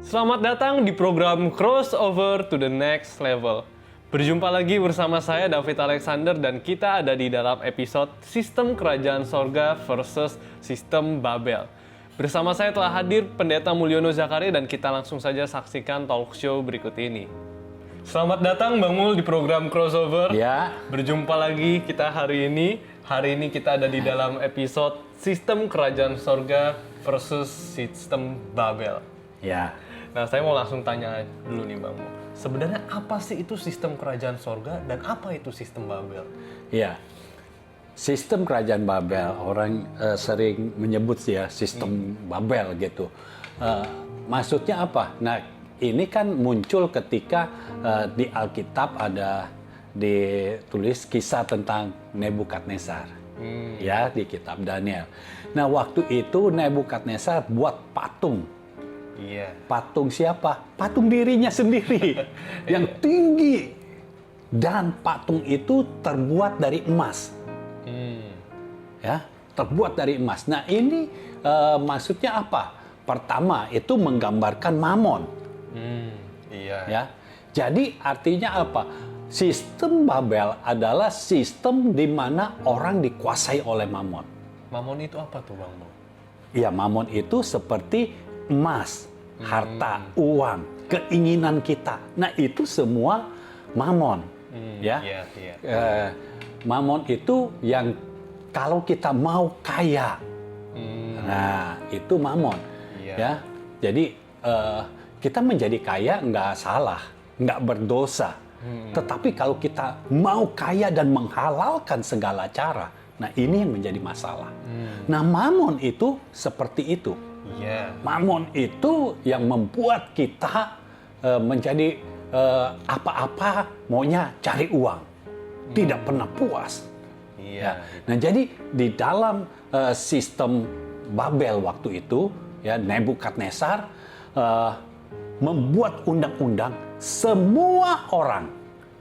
Selamat datang di program Crossover to the Next Level. Berjumpa lagi bersama saya David Alexander dan kita ada di dalam episode Sistem Kerajaan Sorga versus Sistem Babel. Bersama saya telah hadir Pendeta Mulyono Zakaria dan kita langsung saja saksikan talk show berikut ini. Selamat datang Bang Mul di program Crossover. Ya. Berjumpa lagi kita hari ini. Hari ini kita ada di dalam episode Sistem Kerajaan Sorga versus Sistem Babel. Ya. Nah, saya mau langsung tanya dulu nih Bang Mo. Sebenarnya apa sih itu sistem kerajaan sorga dan apa itu sistem Babel? Ya. Sistem kerajaan Babel, orang sering menyebut ya sistem Babel gitu. Maksudnya apa? Nah, ini kan muncul ketika di Alkitab ada ditulis kisah tentang Nebukadnezar. Ya, di kitab Daniel. Nah, waktu itu Nebukadnezar buat patung. Iya. Patung siapa? Patung dirinya sendiri yang tinggi, dan patung itu terbuat dari emas. Ya, terbuat dari emas. Nah, ini maksudnya apa? Pertama, itu menggambarkan Mamon. Iya. Ya, jadi artinya apa? Sistem Babel adalah sistem di mana orang dikuasai oleh Mamon. Mamon itu apa tuh Bang Mo? Ya, Mamon itu seperti emas, harta, uang, keinginan kita. Nah, itu semua Mamon. Ya. Iya, iya. Mamon itu yang kalau kita mau kaya. Nah, itu Mamon. Iya. Ya. Jadi kita menjadi kaya nggak salah, nggak berdosa. Tetapi kalau kita mau kaya dan menghalalkan segala cara, nah ini yang menjadi masalah. Nah, Mamon itu seperti itu. Iya. Mamon itu yang membuat kita menjadi apa-apa maunya cari uang, tidak pernah puas. Iya. Nah, jadi di dalam sistem Babel waktu itu, ya, Nebukadnezar membuat undang-undang semua orang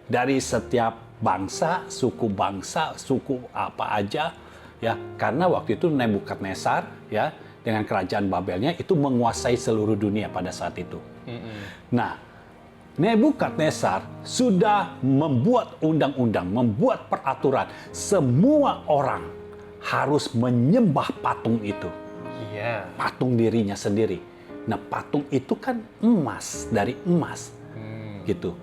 dari setiap bangsa, suku apa aja, ya, karena waktu itu Nebukadnezar, ya, dengan kerajaan Babelnya itu menguasai seluruh dunia pada saat itu. Nah, Nebukadnezar sudah membuat undang-undang, membuat peraturan. Semua orang harus menyembah patung itu. Iya. Patung dirinya sendiri. Nah, patung itu kan emas, dari emas. Gitu.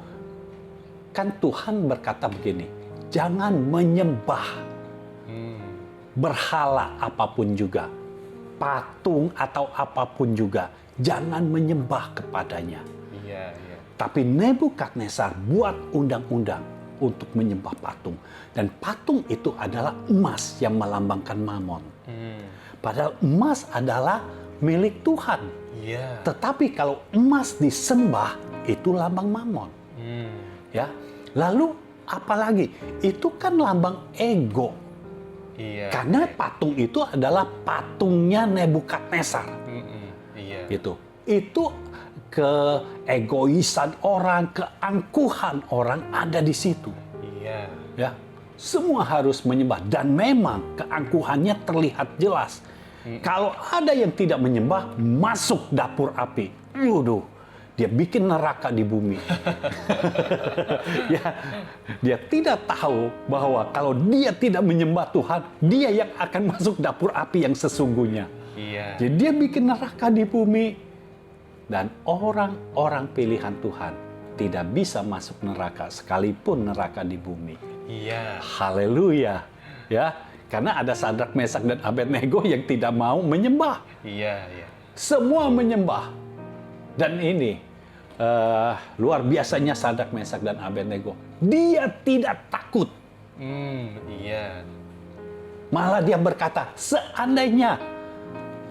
Kan Tuhan berkata begini, jangan menyembah berhala apapun juga. Patung atau apapun juga, jangan menyembah kepadanya. Iya, iya. Tapi Nebukadnezar buat undang-undang untuk menyembah patung. Dan patung itu adalah emas yang melambangkan Mamon. Padahal emas adalah milik Tuhan. Iya. Tetapi kalau emas disembah, itu lambang Mamon. Ya. Lalu apalagi? Itu kan lambang ego. Iya. Karena patung itu adalah patungnya Nebukadnezar. Iya. Gitu. Itu keegoisan orang, keangkuhan orang ada di situ. Iya. Ya. Semua harus menyembah, dan memang keangkuhannya terlihat jelas. Kalau ada yang tidak menyembah, masuk dapur api. Waduh, dia bikin neraka di bumi. Ya, dia tidak tahu bahwa kalau dia tidak menyembah Tuhan, dia yang akan masuk dapur api yang sesungguhnya. Iya. Jadi dia bikin neraka di bumi. Dan orang-orang pilihan Tuhan tidak bisa masuk neraka sekalipun neraka di bumi. Iya. Haleluya. Ya, karena ada Sadrak, Mesak, dan Abednego yang tidak mau menyembah. Iya, iya. Semua menyembah. Dan ini luar biasanya Sadrak, Mesak, dan Abednego. Dia tidak takut. Iya. Malah dia berkata, seandainya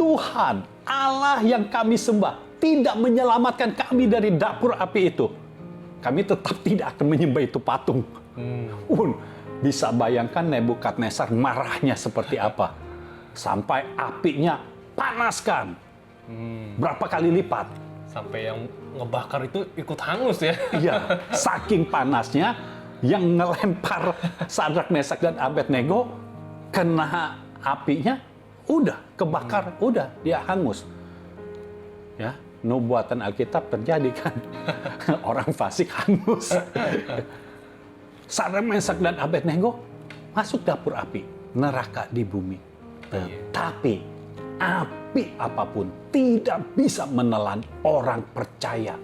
Tuhan Allah yang kami sembah tidak menyelamatkan kami dari dapur api itu, kami tetap tidak akan menyembah itu patung. Bisa bayangkan Nebukadnezar marahnya seperti apa. Sampai apinya panaskan. Berapa kali lipat. Sampai yang ngebakar itu ikut hangus ya. Iya, saking panasnya yang ngelempar Sadrak, Mesak, dan Abednego kena apinya, udah kebakar, udah dia hangus. Ya, nubuatan Alkitab terjadi kan. Orang fasik hangus. Sadrak, Mesak, dan Abednego masuk dapur api, neraka di bumi. Tetapi api apapun tidak bisa menelan orang percaya.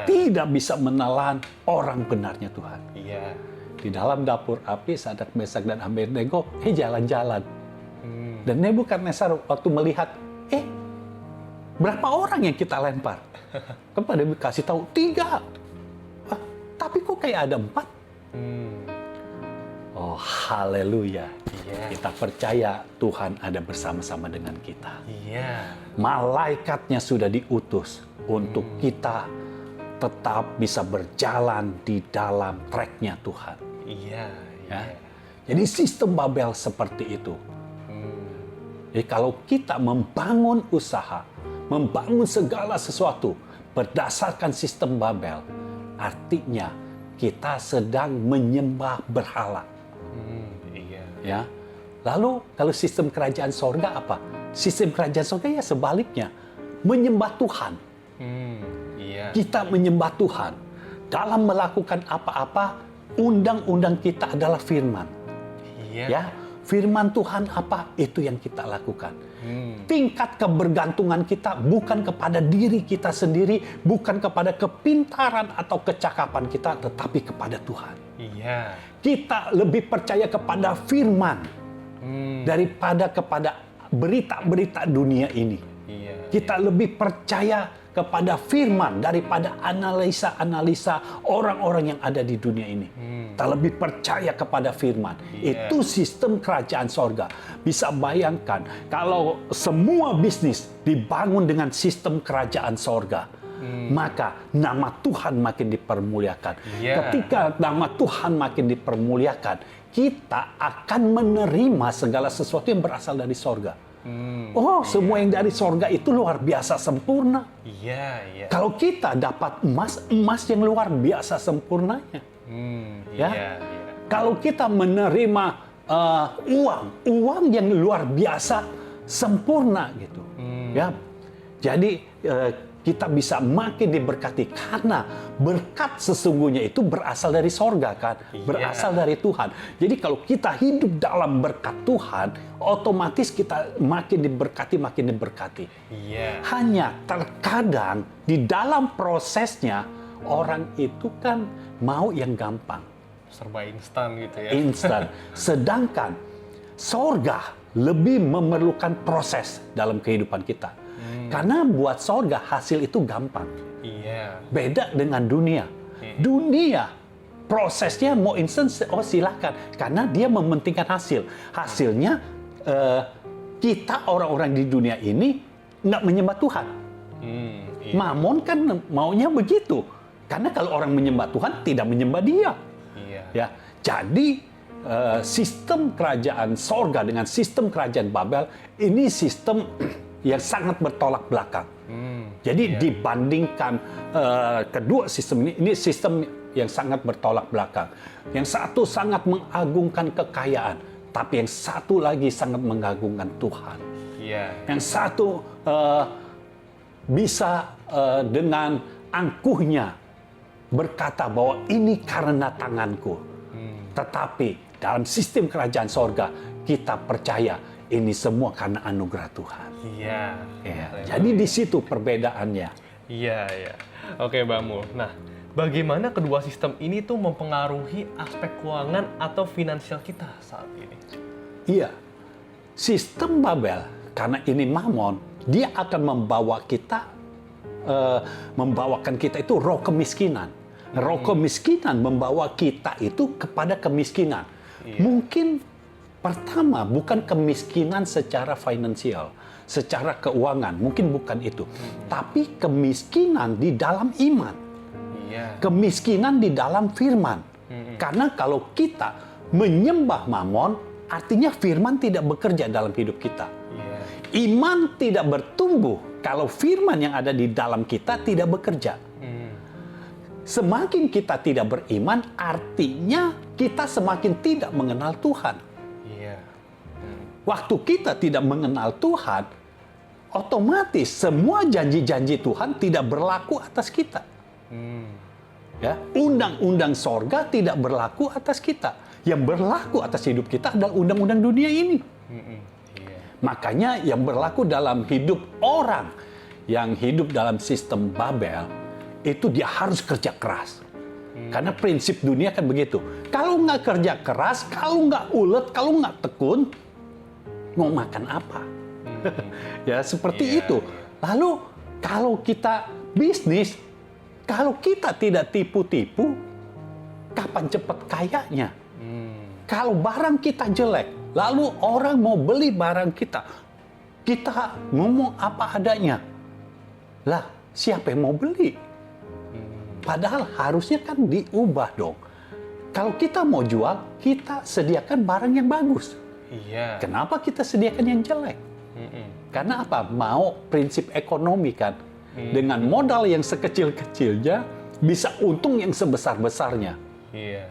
Tidak bisa menelan orang benarnya Tuhan. Di dalam dapur api, Sadrak, Mesak, dan Abednego jalan-jalan. Dan Nebukadnezar waktu melihat, berapa orang yang kita lempar? Kepada dikasih tahu 3. Tapi kok kayak ada 4? Oh, haleluya. Kita percaya Tuhan ada bersama-sama dengan kita. Malaikatnya sudah diutus untuk kita tetap bisa berjalan di dalam track-nya Tuhan. Jadi sistem Babel seperti itu. Jadi kalau kita membangun usaha, membangun segala sesuatu berdasarkan sistem Babel, artinya kita sedang menyembah berhala. Ya. Lalu kalau sistem kerajaan sorga apa? Sistem kerajaan sorga ya sebaliknya, menyembah Tuhan. Kita menyembah Tuhan. Dalam melakukan apa-apa, undang-undang kita adalah firman. Ya, firman Tuhan apa, itu yang kita lakukan. Tingkat kebergantungan kita bukan kepada diri kita sendiri, bukan kepada kepintaran atau kecakapan kita, tetapi kepada Tuhan. Kita lebih percaya kepada firman daripada kepada berita-berita dunia ini. Kita lebih percaya kepada firman daripada analisa-analisa orang-orang yang ada di dunia ini. Kita lebih percaya kepada firman. Itu sistem kerajaan sorga. Bisa bayangkan kalau semua bisnis dibangun dengan sistem kerajaan sorga, maka nama Tuhan makin dipermuliakan. Ketika nama Tuhan makin dipermuliakan, kita akan menerima segala sesuatu yang berasal dari sorga. Semua yang dari sorga itu luar biasa sempurna. Kalau kita dapat emas yang luar biasa sempurnanya. Kalau kita menerima uang yang luar biasa sempurna gitu. Jadi kita bisa makin diberkati karena berkat sesungguhnya itu berasal dari sorga kan, berasal dari Tuhan. Jadi kalau kita hidup dalam berkat Tuhan, otomatis kita makin diberkati. Hanya terkadang di dalam prosesnya orang itu kan mau yang gampang, serba instan gitu ya. Instan. Sedangkan sorga lebih memerlukan proses dalam kehidupan kita. Karena buat sorga hasil itu gampang. Beda dengan dunia. Dunia prosesnya mau instan, silakan. Karena dia mementingkan hasil. Hasilnya kita orang-orang di dunia ini nggak menyembah Tuhan. Mamon kan maunya begitu. Karena kalau orang menyembah Tuhan tidak menyembah Dia. Ya, jadi sistem kerajaan sorga dengan sistem kerajaan Babel ini sistem yang sangat bertolak belakang. Jadi dibandingkan kedua sistem ini sistem yang sangat bertolak belakang. Yang satu sangat mengagungkan kekayaan, tapi yang satu lagi sangat mengagungkan Tuhan. Yang satu bisa dengan angkuhnya berkata bahwa ini karena tanganku. Tetapi dalam sistem kerajaan sorga kita percaya ini semua karena anugerah Tuhan. Jadi di situ perbedaannya. Oke, Bang Mul. Nah, bagaimana kedua sistem ini tuh mempengaruhi aspek keuangan atau finansial kita saat ini? Sistem Babel karena ini Mamon, dia akan membawakan kita itu roh kemiskinan. Roh kemiskinan membawa kita itu kepada kemiskinan. Mungkin pertama bukan kemiskinan secara finansial, secara keuangan, mungkin bukan itu. Tapi kemiskinan di dalam iman. Kemiskinan di dalam firman. Karena kalau kita menyembah Mamon, artinya firman tidak bekerja dalam hidup kita. Iman tidak bertumbuh kalau firman yang ada di dalam kita tidak bekerja. Semakin kita tidak beriman, artinya kita semakin tidak mengenal Tuhan. Waktu kita tidak mengenal Tuhan, otomatis semua janji-janji Tuhan tidak berlaku atas kita. Ya, undang-undang sorga tidak berlaku atas kita. Yang berlaku atas hidup kita adalah undang-undang dunia ini. Makanya yang berlaku dalam hidup orang yang hidup dalam sistem Babel, itu dia harus kerja keras. Karena prinsip dunia kan begitu. Kalau nggak kerja keras, kalau nggak ulet, kalau nggak tekun, mau makan apa? Ya seperti itu. Lalu kalau kita bisnis, kalau kita tidak tipu-tipu, kapan cepat kayanya? Kalau barang kita jelek, lalu orang mau beli barang kita, kita ngomong apa adanya. Lah, siapa yang mau beli? Padahal harusnya kan diubah dong. Kalau kita mau jual, kita sediakan barang yang bagus. Iya. Kenapa kita sediakan yang jelek? Karena apa? Mau prinsip ekonomi kan. Dengan modal yang sekecil-kecilnya, bisa untung yang sebesar-besarnya. Iya.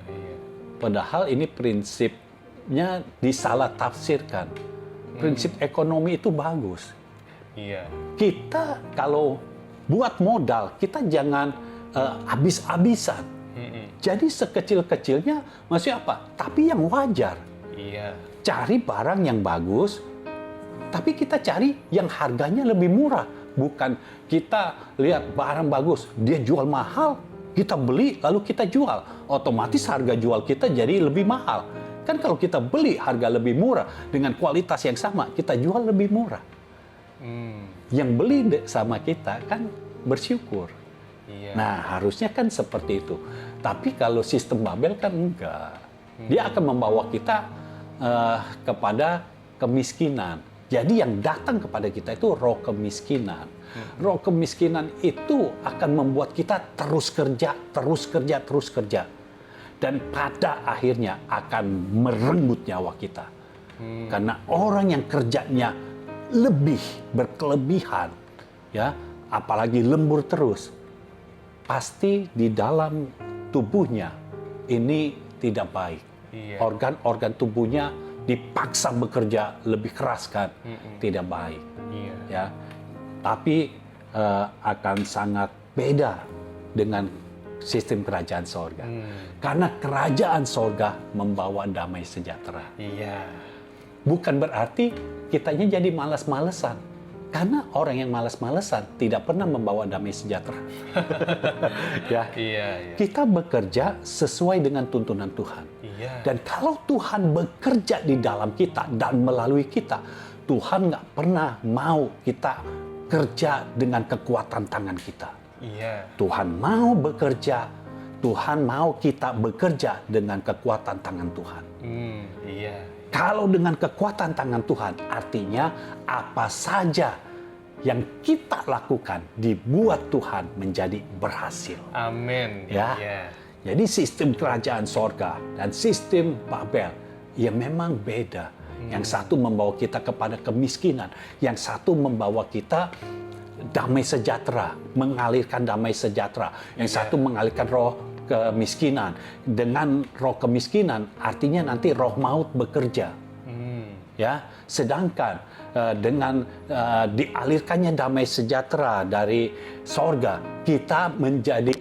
Padahal ini prinsipnya disalah tafsirkan. Prinsip ekonomi itu bagus. Iya. Kita kalau buat modal, kita jangan habis-habisan. Jadi sekecil-kecilnya masih apa? Tapi yang wajar. Iya. Cari barang yang bagus, tapi kita cari yang harganya lebih murah. Bukan kita lihat barang bagus, dia jual mahal, kita beli lalu kita jual. Otomatis harga jual kita jadi lebih mahal. Kan kalau kita beli harga lebih murah dengan kualitas yang sama, kita jual lebih murah. Yang beli sama kita kan bersyukur. Iya. Nah, harusnya kan seperti itu. Tapi kalau sistem Babel kan enggak. Dia akan membawa kita kepada kemiskinan. Jadi yang datang kepada kita itu roh kemiskinan. Roh kemiskinan itu akan membuat kita terus kerja. Dan pada akhirnya akan merenggut nyawa kita. Karena orang yang kerjanya lebih berkelebihan, ya, apalagi lembur terus, pasti di dalam tubuhnya ini tidak baik. Iya. Organ-organ tubuhnya dipaksa bekerja lebih keras kan, tidak baik. Iya. Ya, tapi akan sangat beda dengan sistem kerajaan sorga. Karena kerajaan sorga membawa damai sejahtera. Iya. Bukan berarti kitanya jadi malas-malesan. Karena orang yang malas-malesan tidak pernah membawa damai sejahtera. Ya. Iya. Kita bekerja sesuai dengan tuntunan Tuhan. Iya. Dan kalau Tuhan bekerja di dalam kita dan melalui kita, Tuhan nggak pernah mau kita kerja dengan kekuatan tangan kita. Iya. Tuhan mau bekerja, Tuhan mau kita bekerja dengan kekuatan tangan Tuhan. Iya. Kalau dengan kekuatan tangan Tuhan, artinya apa saja yang kita lakukan dibuat Tuhan menjadi berhasil. Amin. Ya. Iya. Jadi sistem kerajaan sorga dan sistem Babel ya memang beda. Yang satu membawa kita kepada kemiskinan, yang satu membawa kita damai sejahtera, mengalirkan damai sejahtera. Yang satu mengalirkan roh kemiskinan. Dengan roh kemiskinan artinya nanti roh maut bekerja. Ya, sedangkan dengan dialirkannya damai sejahtera dari sorga, kita menjadi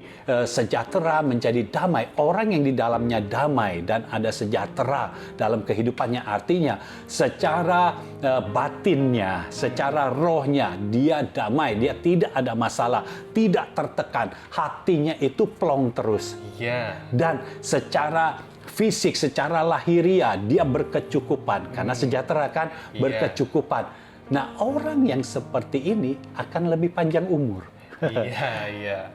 sejahtera, menjadi damai. Orang yang di dalamnya damai dan ada sejahtera dalam kehidupannya, artinya secara batinnya, secara rohnya dia damai, dia tidak ada masalah, tidak tertekan, hatinya itu plong terus. Iya. Dan secara fisik, secara lahiriah dia berkecukupan karena sejahtera kan, berkecukupan. Nah, orang yang seperti ini akan lebih panjang umur. Iya.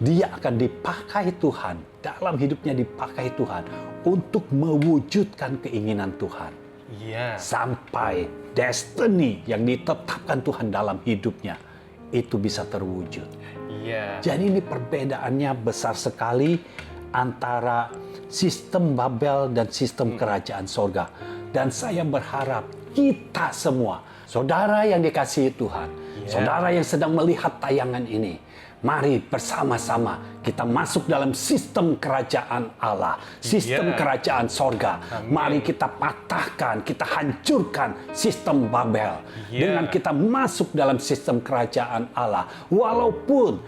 Dia akan dipakai Tuhan, dalam hidupnya dipakai Tuhan untuk mewujudkan keinginan Tuhan. Iya. Sampai destiny yang ditetapkan Tuhan dalam hidupnya itu bisa terwujud. Iya. Jadi ini perbedaannya besar sekali antara sistem Babel dan sistem kerajaan sorga. Dan saya berharap kita semua, saudara yang dikasihi Tuhan, saudara yang sedang melihat tayangan ini, Mari bersama-sama kita masuk dalam sistem kerajaan Allah, sistem kerajaan sorga. Mari kita patahkan, kita hancurkan sistem Babel. Dengan kita masuk dalam sistem kerajaan Allah. Walaupun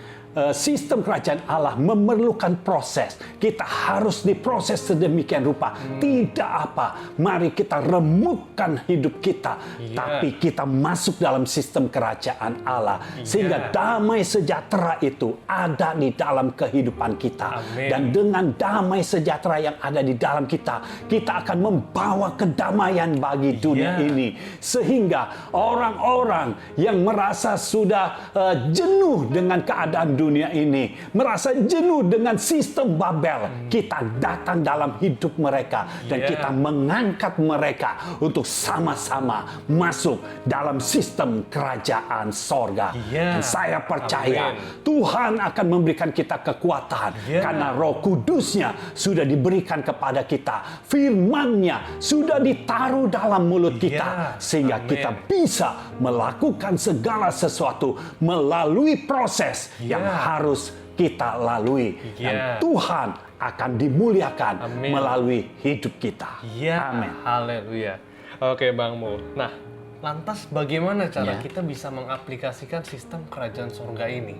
sistem kerajaan Allah memerlukan proses. Kita harus diproses sedemikian rupa. Tidak apa, mari kita remukkan hidup kita. Tapi kita masuk dalam sistem kerajaan Allah. Sehingga damai sejahtera itu ada di dalam kehidupan kita. Dan dengan damai sejahtera yang ada di dalam kita, kita akan membawa kedamaian bagi dunia ini. Sehingga orang-orang yang merasa sudah jenuh dengan keadaan dunia ini, merasa jenuh dengan sistem Babel, kita datang dalam hidup mereka dan kita mengangkat mereka untuk sama-sama masuk dalam sistem kerajaan sorga. Dan saya percaya Tuhan akan memberikan kita kekuatan karena Roh Kudusnya sudah diberikan kepada kita, firman-Nya sudah ditaruh dalam mulut kita, sehingga kita bisa melakukan segala sesuatu melalui proses yang harus kita lalui. Dan Tuhan akan dimuliakan melalui hidup kita. Amin. Haleluya. Oke Bang Mul. Nah, lantas bagaimana cara kita bisa mengaplikasikan sistem kerajaan sorga ini?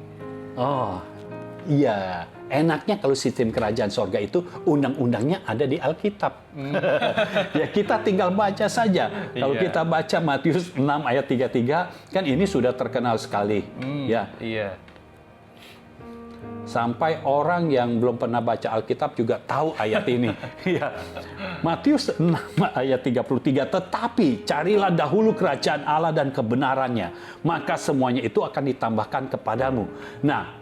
Oh, iya. Enaknya kalau sistem kerajaan sorga itu undang-undangnya ada di Alkitab. Ya kita tinggal baca saja. Kalau kita baca Matius 6 ayat 33, kan ini sudah terkenal sekali. Iya. Sampai orang yang belum pernah baca Alkitab juga tahu ayat ini. Ya. Matius 6 ayat 33, tetapi carilah dahulu kerajaan Allah dan kebenarannya, maka semuanya itu akan ditambahkan kepadamu. Nah,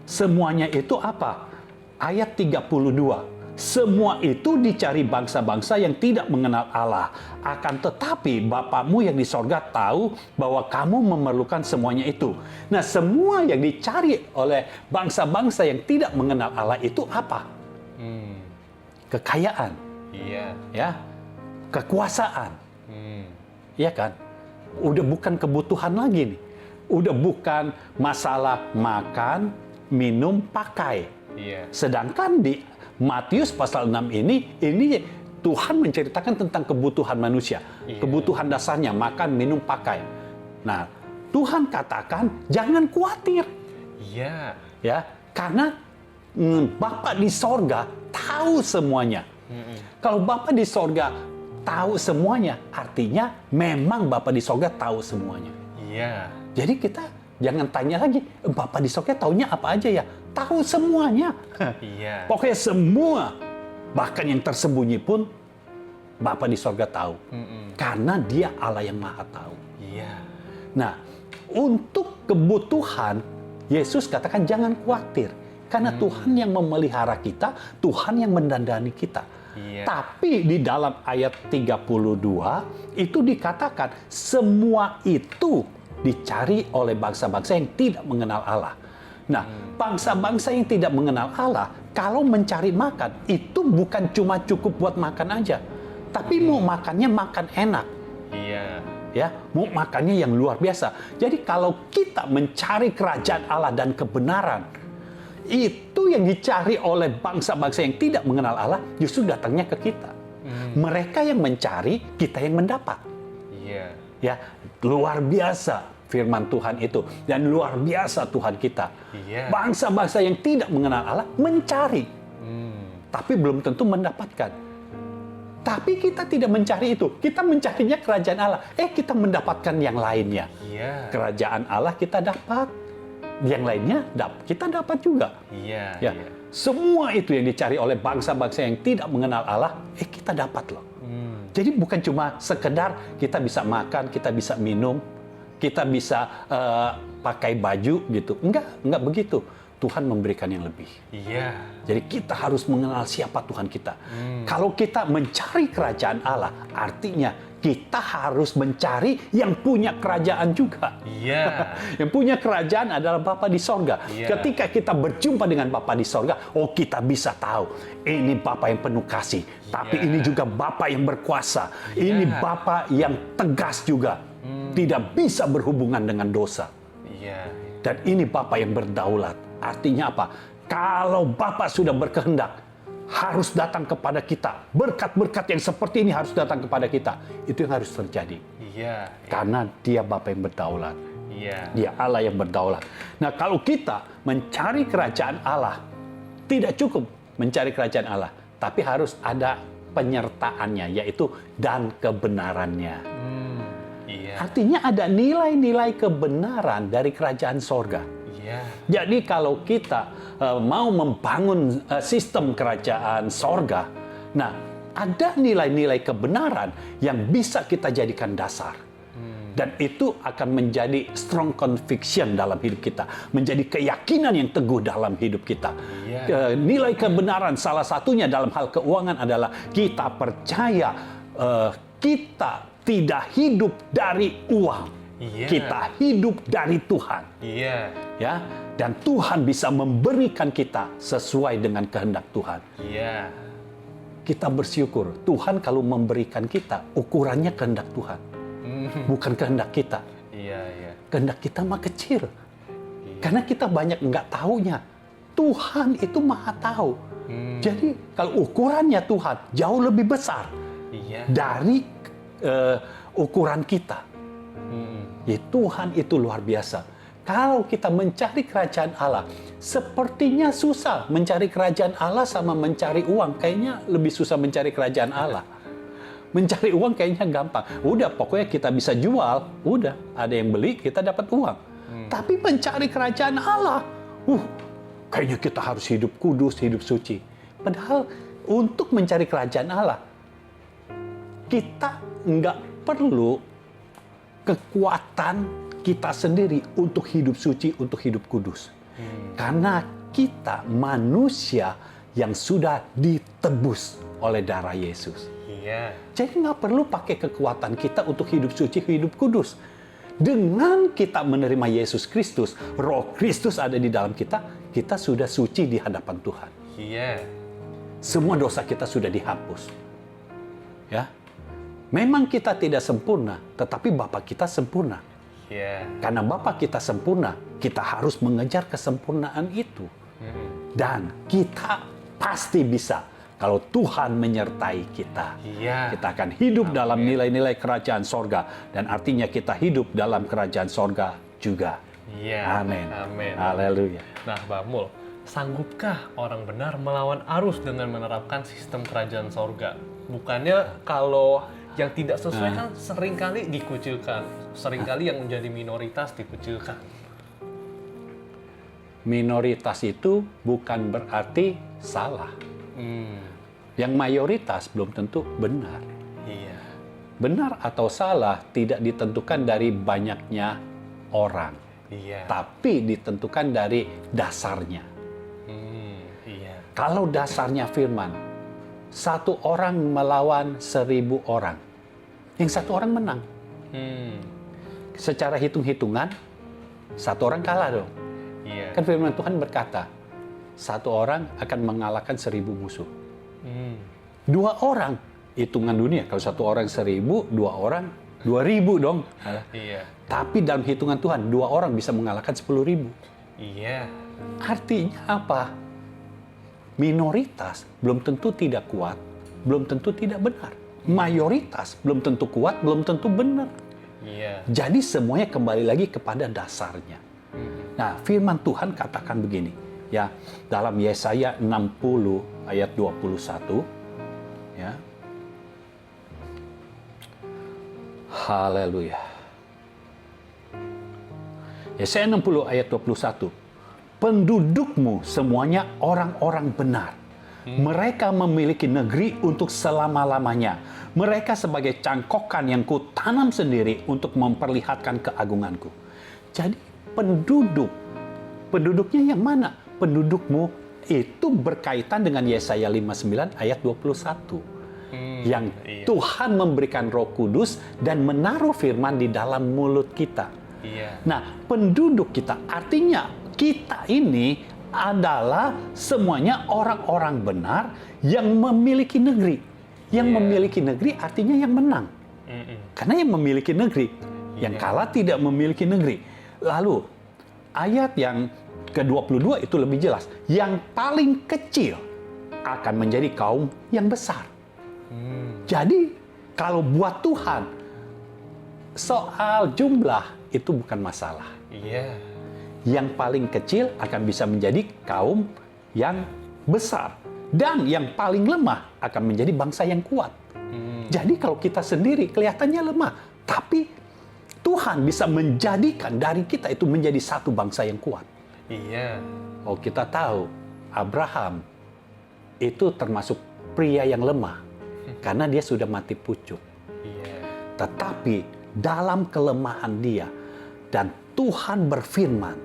semuanya itu apa? Ayat 32. Semua itu dicari bangsa-bangsa yang tidak mengenal Allah. Akan tetapi Bapamu yang di sorga tahu bahwa kamu memerlukan semuanya itu. Nah, semua yang dicari oleh bangsa-bangsa yang tidak mengenal Allah itu apa? Kekayaan. Ya. Kekuasaan. Ya kan? Udah bukan kebutuhan lagi nih. Udah bukan masalah makan, minum, pakai. Sedangkan di Matius pasal 6 ini Tuhan menceritakan tentang kebutuhan manusia. Kebutuhan dasarnya, makan, minum, pakai. Nah, Tuhan katakan jangan khawatir. Ya, karena Bapa di sorga tahu semuanya. Kalau Bapa di sorga tahu semuanya, artinya memang Bapa di sorga tahu semuanya. Jadi kita jangan tanya lagi, Bapa di sorga taunya apa aja ya? Tahu semuanya. Pokoknya semua, bahkan yang tersembunyi pun Bapa di sorga tahu. Karena Dia Allah yang Maha tahu. Nah, untuk kebutuhan, Yesus katakan jangan khawatir. Karena Tuhan yang memelihara kita, Tuhan yang mendandani kita. Tapi di dalam ayat 32, itu dikatakan semua itu dicari oleh bangsa-bangsa yang tidak mengenal Allah. Nah, bangsa-bangsa yang tidak mengenal Allah, kalau mencari makan, itu bukan cuma cukup buat makan aja. Tapi mau makannya makan enak. Ya, mau makannya yang luar biasa. Jadi kalau kita mencari kerajaan Allah dan kebenaran, itu yang dicari oleh bangsa-bangsa yang tidak mengenal Allah, justru datangnya ke kita. Mereka yang mencari, kita yang mendapat. Ya, luar biasa firman Tuhan itu, dan luar biasa Tuhan kita. Bangsa-bangsa yang tidak mengenal Allah mencari, tapi belum tentu mendapatkan. Tapi kita tidak mencari itu, kita mencarinya kerajaan Allah. Kita mendapatkan yang lainnya. Kerajaan Allah kita dapat, yang lainnya kita dapat juga. Semua itu yang dicari oleh bangsa-bangsa yang tidak mengenal Allah, kita dapat loh. Jadi bukan cuma sekedar kita bisa makan, kita bisa minum, kita bisa pakai baju gitu. Enggak begitu. Tuhan memberikan yang lebih. Jadi kita harus mengenal siapa Tuhan kita. Kalau kita mencari kerajaan Allah, artinya kita harus mencari yang punya kerajaan juga. Yang punya kerajaan adalah Bapa di sorga. Ketika kita berjumpa dengan Bapa di sorga, kita bisa tahu ini Bapa yang penuh kasih, tapi ini juga Bapa yang berkuasa. Ini Bapa yang tegas juga. Tidak bisa berhubungan dengan dosa. Dan ini Bapa yang berdaulat. Artinya apa? Kalau Bapa sudah berkehendak, harus datang kepada kita. Berkat-berkat yang seperti ini harus datang kepada kita. Itu yang harus terjadi. Iya. Karena dia Bapa yang berdaulat. Iya. Dia Allah yang berdaulat. Nah, kalau kita mencari kerajaan Allah, tidak cukup mencari kerajaan Allah, tapi harus ada penyertaannya, yaitu dan kebenarannya. Iya. Artinya ada nilai-nilai kebenaran dari kerajaan sorga. Iya. Jadi kalau kita mau membangun sistem kerajaan sorga, nah ada nilai-nilai kebenaran yang bisa kita jadikan dasar. Dan itu akan menjadi strong conviction dalam hidup kita. Menjadi keyakinan yang teguh dalam hidup kita. Nilai kebenaran salah satunya dalam hal keuangan adalah kita percaya kita tidak hidup dari uang. Kita hidup dari Tuhan. Ya, dan Tuhan bisa memberikan kita sesuai dengan kehendak Tuhan. Kita bersyukur Tuhan kalau memberikan kita ukurannya kehendak Tuhan. Bukan kehendak kita. Kehendak kita mah kecil. Karena kita banyak nggak taunya. Tuhan itu maha tahu. Jadi kalau ukurannya Tuhan jauh lebih besar dari ukuran kita. Ya, Tuhan itu luar biasa. Kalau kita mencari kerajaan Allah, sepertinya susah mencari kerajaan Allah sama mencari uang. Kayaknya lebih susah mencari kerajaan Allah. Mencari uang kayaknya gampang. Udah, pokoknya kita bisa jual. Udah, ada yang beli, kita dapat uang. Tapi mencari kerajaan Allah, kayaknya kita harus hidup kudus, hidup suci. Padahal untuk mencari kerajaan Allah, kita nggak perlu kekuatan kita sendiri untuk hidup suci, untuk hidup kudus. Karena kita manusia yang sudah ditebus oleh darah Yesus. Jadi nggak perlu pakai kekuatan kita untuk hidup suci, hidup kudus. Dengan kita menerima Yesus Kristus, Roh Kristus ada di dalam kita, kita sudah suci di hadapan Tuhan. Semua dosa kita sudah dihapus. Ya, memang kita tidak sempurna, tetapi Bapa kita sempurna. Karena Bapa kita sempurna, kita harus mengejar kesempurnaan itu. Dan kita pasti bisa. Kalau Tuhan menyertai kita, kita akan hidup dalam nilai-nilai kerajaan sorga. Dan artinya kita hidup dalam kerajaan sorga juga. Amin. Haleluya. Nah, Pak Mul, sanggupkah orang benar melawan arus dengan menerapkan sistem kerajaan sorga? Bukannya kalau yang tidak sesuai kan seringkali dikucilkan. Seringkali yang menjadi minoritas dikucilkan. Minoritas itu bukan berarti salah. Yang mayoritas belum tentu benar. Benar atau salah tidak ditentukan dari banyaknya orang, tapi ditentukan dari dasarnya. Kalau dasarnya firman, satu orang melawan 1000 orang, yang satu orang menang. Secara hitung-hitungan, satu orang kalah dong. Kan firman Tuhan berkata, satu orang akan mengalahkan 1000 musuh. 2 orang, hitungan dunia. Kalau satu orang 1000, 2 orang 2000 dong. Tapi dalam hitungan Tuhan, 2 orang bisa mengalahkan 10.000. Artinya apa? Minoritas belum tentu tidak kuat, belum tentu tidak benar. Mayoritas belum tentu kuat, belum tentu benar. Jadi semuanya kembali lagi kepada dasarnya. Nah, firman Tuhan katakan begini. Ya, dalam Yesaya 60 ayat 21, ya. Haleluya. Yesaya 60 ayat 21. Pendudukmu semuanya orang-orang benar. Mereka memiliki negeri untuk selama-lamanya. Mereka sebagai cangkokan yang kutanam sendiri untuk memperlihatkan keagunganku. Jadi penduduknya yang mana? Pendudukmu itu berkaitan dengan Yesaya 59 ayat 21. Yang Tuhan memberikan Roh Kudus dan menaruh firman di dalam mulut kita. Nah, penduduk kita artinya kita ini adalah semuanya orang-orang benar yang memiliki negeri. Yang memiliki negeri artinya yang menang. Karena yang memiliki negeri, yang kalah tidak memiliki negeri. Lalu ayat yang ke-22 itu lebih jelas. Yang paling kecil akan menjadi kaum yang besar. Jadi, kalau buat Tuhan, soal jumlah itu bukan masalah. Iya. Yang paling kecil akan bisa menjadi kaum yang besar. Dan yang paling lemah akan menjadi bangsa yang kuat. Jadi kalau kita sendiri kelihatannya lemah, tapi Tuhan bisa menjadikan dari kita itu menjadi satu bangsa yang kuat. Iya. Oh, kita tahu Abraham itu termasuk pria yang lemah karena dia sudah mati pucuk. Iya. Tetapi dalam kelemahan dia dan Tuhan berfirman,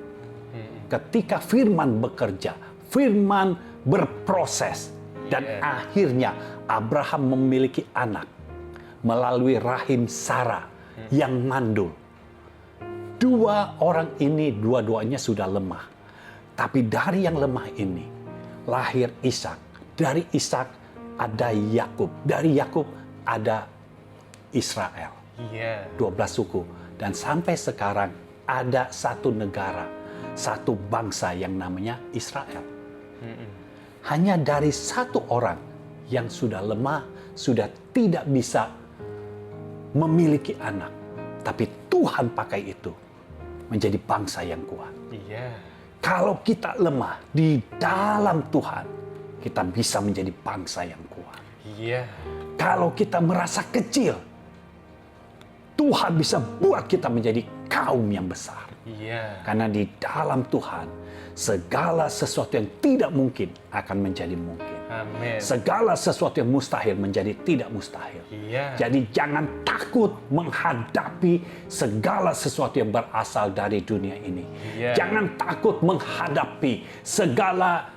ketika firman bekerja, firman berproses, dan akhirnya Abraham memiliki anak melalui rahim Sarah yang mandul. Dua orang ini dua-duanya sudah lemah. Tapi dari yang lemah ini lahir Ishak. Dari Ishak ada Yakub. Dari Yakub ada Israel. Iya. 12 suku. Dan sampai sekarang ada satu negara, satu bangsa yang namanya Israel. Hanya dari satu orang yang sudah lemah, sudah tidak bisa memiliki anak. Tapi Tuhan pakai itu menjadi bangsa yang kuat. Iya. Kalau kita lemah di dalam Tuhan, kita bisa menjadi bangsa yang kuat. Iya. Kalau kita merasa kecil, Tuhan bisa buat kita menjadi kaum yang besar. Iya. Karena di dalam Tuhan, segala sesuatu yang tidak mungkin akan menjadi mungkin. Amin. Segala sesuatu yang mustahil menjadi tidak mustahil. Iya. Jadi jangan takut menghadapi segala sesuatu yang berasal dari dunia ini. Iya. Jangan takut menghadapi segala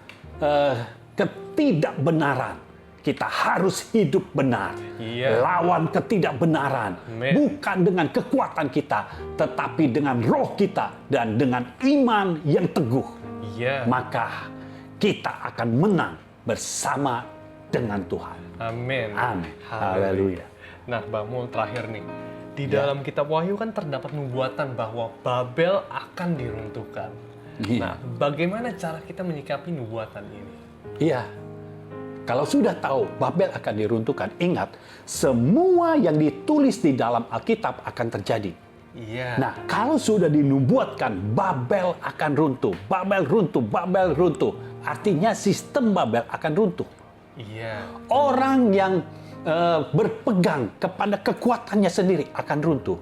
ketidakbenaran. Kita harus hidup benar. Iya. Lawan ketidakbenaran. Amin. Bukan dengan kekuatan kita, tetapi dengan roh kita dan dengan iman yang teguh. Iya. Maka kita akan menang bersama dengan Tuhan. Amin. Amin. Haleluya. Nah, Bang Mul, terakhir nih. Di dalam kitab Wahyu kan terdapat nubuatan bahwa Babel akan diruntuhkan. Iya. Nah, bagaimana cara kita menyikapi nubuatan ini? Iya. Kalau sudah tahu Babel akan diruntuhkan, ingat, semua yang ditulis di dalam Alkitab akan terjadi. Iya. Nah, kalau sudah dinubuatkan Babel akan runtuh, Babel runtuh, Babel runtuh, artinya sistem Babel akan runtuh. Iya. Orang yang berpegang kepada kekuatannya sendiri akan runtuh.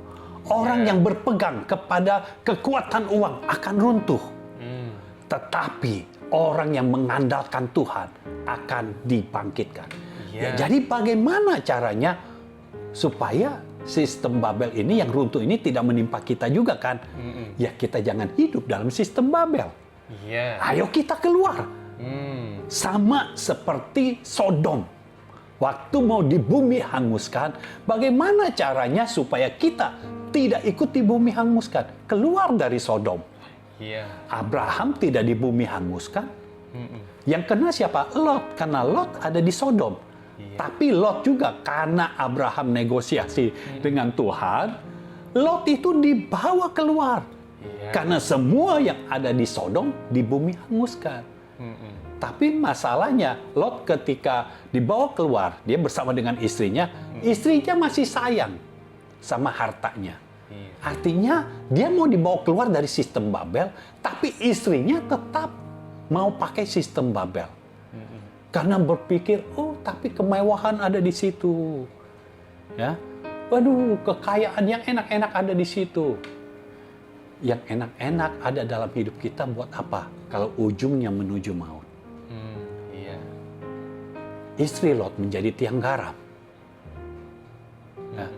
Orang yang berpegang kepada kekuatan uang akan runtuh. Tetapi orang yang mengandalkan Tuhan akan dibangkitkan. Ya, jadi bagaimana caranya supaya sistem Babel ini yang runtuh ini tidak menimpa kita juga kan? Ya kita jangan hidup dalam sistem Babel. Iya. Ayo kita keluar. Sama seperti Sodom. Waktu mau di bumi hanguskan, bagaimana caranya supaya kita tidak ikut di bumi hanguskan? Keluar dari Sodom. Iya. Abraham tidak di bumi hanguskan. Yang kena siapa? Lot, karena Lot ada di Sodom. Tapi Lot juga karena Abraham negosiasi dengan Tuhan, Lot itu dibawa keluar. Karena semua yang ada di Sodom di bumi hanguskan. Tapi masalahnya Lot ketika dibawa keluar, dia bersama dengan istrinya, istrinya masih sayang sama hartanya. Artinya dia mau dibawa keluar dari sistem Babel, tapi istrinya tetap mau pakai sistem Babel. Karena berpikir, oh tapi kemewahan ada di situ. Ya, waduh kekayaan yang enak-enak ada di situ. Yang enak-enak ada dalam hidup kita buat apa? Kalau ujungnya menuju maut. Iya. Istri Lot menjadi tiang garam. Ya.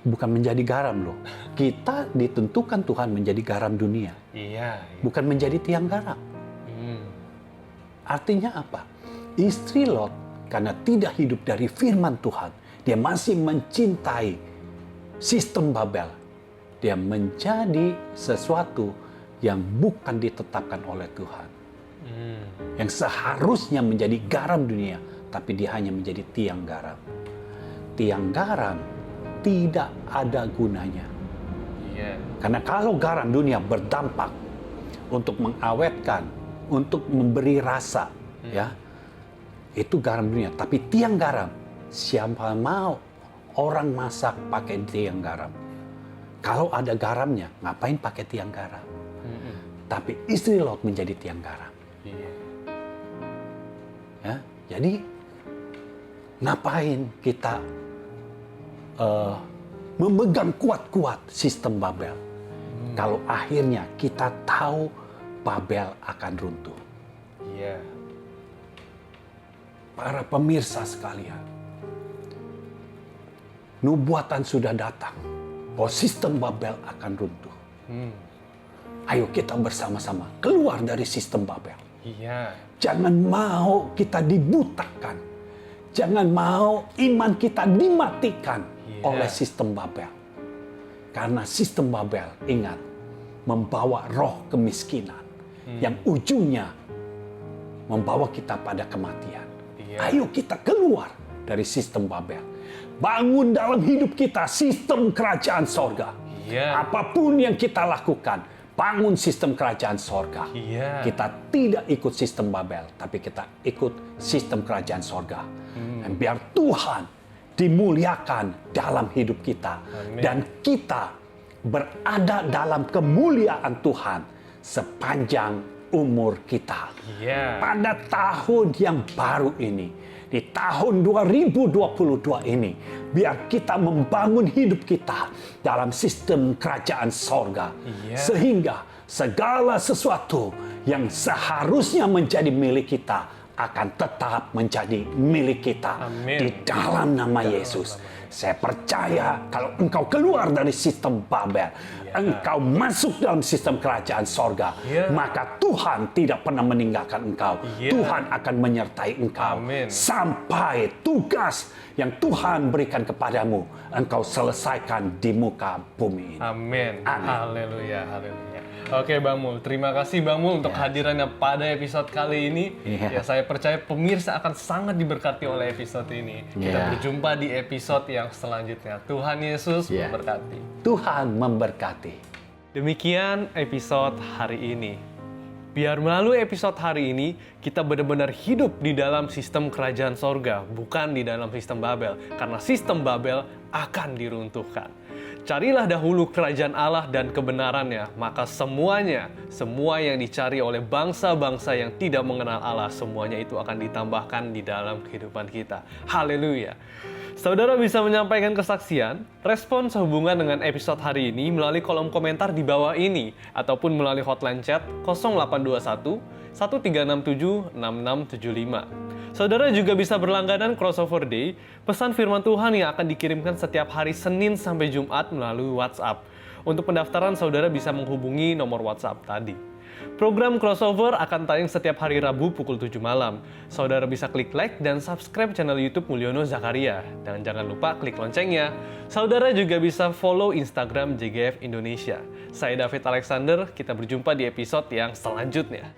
Bukan menjadi garam loh. Kita ditentukan Tuhan menjadi garam dunia. Iya. Bukan menjadi tiang garam. Artinya apa? Istri Lot karena tidak hidup dari firman Tuhan, dia masih mencintai sistem Babel. Dia menjadi sesuatu yang bukan ditetapkan oleh Tuhan. Yang seharusnya menjadi garam dunia, tapi dia hanya menjadi tiang garam. Tiang garam tidak ada gunanya. Iya. Karena kalau garam dunia berdampak, untuk mengawetkan, untuk memberi rasa, ya. Itu garam dunia. Tapi tiang garam, siapa mau orang masak pakai tiang garam? Kalau ada garamnya, ngapain pakai tiang garam? Tapi istri Lot menjadi tiang garam. Ya, jadi ngapain kita memegang kuat-kuat sistem Babel? Kalau akhirnya kita tahu Babel akan runtuh. Para pemirsa sekalian, nubuatan sudah datang bahwa sistem Babel akan runtuh. Ayo kita bersama-sama keluar dari sistem Babel. Jangan mau kita dibutakan. Jangan mau iman kita dimatikan oleh sistem Babel. Karena sistem Babel, ingat, membawa roh kemiskinan yang ujungnya membawa kita pada kematian. Ayo kita keluar dari sistem Babel. Bangun dalam hidup kita sistem kerajaan sorga. Apapun yang kita lakukan, bangun sistem kerajaan sorga. Kita tidak ikut sistem Babel, tapi kita ikut sistem kerajaan sorga. Dan biar Tuhan dimuliakan dalam hidup kita. Dan kita berada dalam kemuliaan Tuhan sepanjang umur kita. Pada tahun yang baru ini, di tahun 2022 ini, biar kita membangun hidup kita dalam sistem kerajaan sorga. Sehingga segala sesuatu yang seharusnya menjadi milik kita akan tetap menjadi milik kita. Di dalam nama Yesus. Saya percaya kalau engkau keluar dari sistem Babel, engkau masuk dalam sistem kerajaan sorga, maka Tuhan tidak pernah meninggalkan engkau. Tuhan akan menyertai engkau sampai tugas yang Tuhan berikan kepadamu, engkau selesaikan di muka bumi ini. Amin. Haleluya, haleluya. Oke Bang Mul, terima kasih Bang Mul untuk hadirannya pada episode kali ini. Ya, saya percaya pemirsa akan sangat diberkati oleh episode ini. Kita berjumpa di episode yang selanjutnya. Tuhan Yesus memberkati. Tuhan memberkati. Demikian episode hari ini. Biar melalui episode hari ini, kita benar-benar hidup di dalam sistem kerajaan sorga, bukan di dalam sistem Babel. Karena sistem Babel akan diruntuhkan. Carilah dahulu kerajaan Allah dan kebenarannya, maka semua yang dicari oleh bangsa-bangsa yang tidak mengenal Allah, semuanya itu akan ditambahkan di dalam kehidupan kita. Haleluya. Saudara bisa menyampaikan kesaksian, respon sehubungan dengan episode hari ini melalui kolom komentar di bawah ini, ataupun melalui hotline chat 0821 1367 6675. Saudara juga bisa berlangganan Crossover Day, pesan firman Tuhan yang akan dikirimkan setiap hari Senin sampai Jumat melalui WhatsApp. Untuk pendaftaran, saudara bisa menghubungi nomor WhatsApp tadi. Program Crossover akan tayang setiap hari Rabu pukul 7 malam. Saudara bisa klik like dan subscribe channel YouTube Mulyono Zakaria. Dan jangan lupa klik loncengnya. Saudara juga bisa follow Instagram JGF Indonesia. Saya David Alexander, kita berjumpa di episode yang selanjutnya.